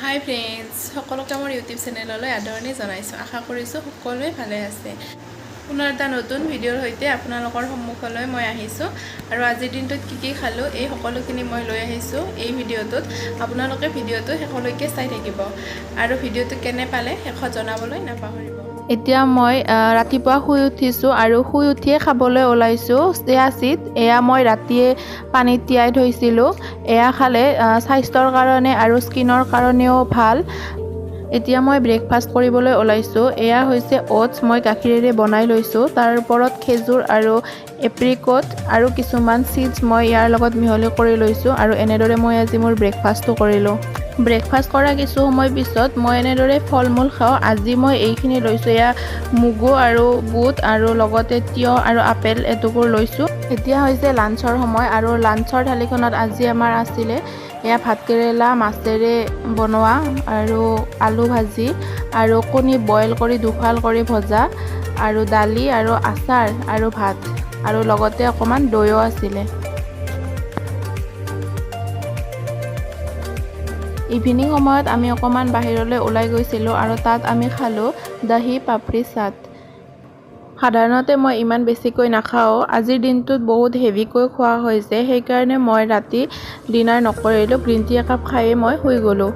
হাই friends, সকলোকে মোৰ YouTube চেনেললৈ আদৰণি জনাইছোঁ। আশা কৰিছোঁ সকলোৱে ভালে আছে। পুনৰ এটা নতুন ভিডিঅ'ৰ সৈতে আপোনালোকৰ সন্মুখলৈ মই আহিছোঁ আৰু আজিৰ দিনটোত কি খালোঁ এই সকলোখিনি মই লৈ আহিছোঁ এই ভিডিঅ'টোত। আপোনালোকে ভিডিঅ'টো শেষলৈকে চাই থাকিব আৰু ভিডিঅ'টো কেনে পালে শেষত জনাবলৈ নাপাহৰিব। এতিয়া মই ৰাতিপুৱা শুই উঠিছোঁ আৰু শুই উঠিয়ে খাবলৈ ওলাইছোঁ চিয়া চিড। এয়া মই ৰাতিয়ে পানীত তিয়াই থৈছিলোঁ। এয়া খালে স্বাস্থ্যৰ কাৰণে আৰু স্কিনৰ কাৰণেও ভাল। এতিয়া মই ব্ৰেকফাষ্ট কৰিবলৈ ওলাইছোঁ। এয়া হৈছে অ'টছ, মই গাখীৰেৰে বনাই লৈছোঁ। তাৰ ওপৰত খেজুৰ আৰু এপ্ৰিকট আৰু কিছুমান চিডছ মই ইয়াৰ লগত মিহলি কৰি লৈছোঁ আৰু এনেদৰে মই আজি মোৰ ব্ৰেকফাষ্টটো কৰিলোঁ। ব্ৰেকফাষ্ট কৰা কিছু সময় পিছত মই এনেদৰে ফল মূল খাওঁ। আজি মই এইখিনি লৈছোঁ, এয়া মগু আৰু বুট আৰু লগতে তিয়ঁহ আৰু আপেল এটুকুৰ লৈছোঁ। এতিয়া হৈছে লাঞ্চৰ সময় আৰু লাঞ্চৰ থালিখনত আজি আমাৰ আছিলে এয়া ভাতকেৰেলা মাছেৰে বনোৱা আৰু আলু ভাজি আৰু কণী বইল কৰি দুফাল কৰি ভজা আৰু দালি আৰু আচাৰ আৰু ভাত আৰু লগতে অকণমান দৈও আছিলে। ইভিনিং সময়ত আমি অকণমান বাহিৰলৈ ওলাই গৈছিলোঁ আৰু তাত আমি খালোঁ দহি পাপৰি চাট। সাধাৰণতে মই ইমান বেছিকৈ নাখাওঁ। আজিৰ দিনটোত বহুত হেভিকৈ খোৱা হৈছে, সেইকাৰণে মই ৰাতি ডিনাৰ নকৰিলোঁ। গ্ৰীণ টি একাপ খায়ে মই শুই গ'লোঁ।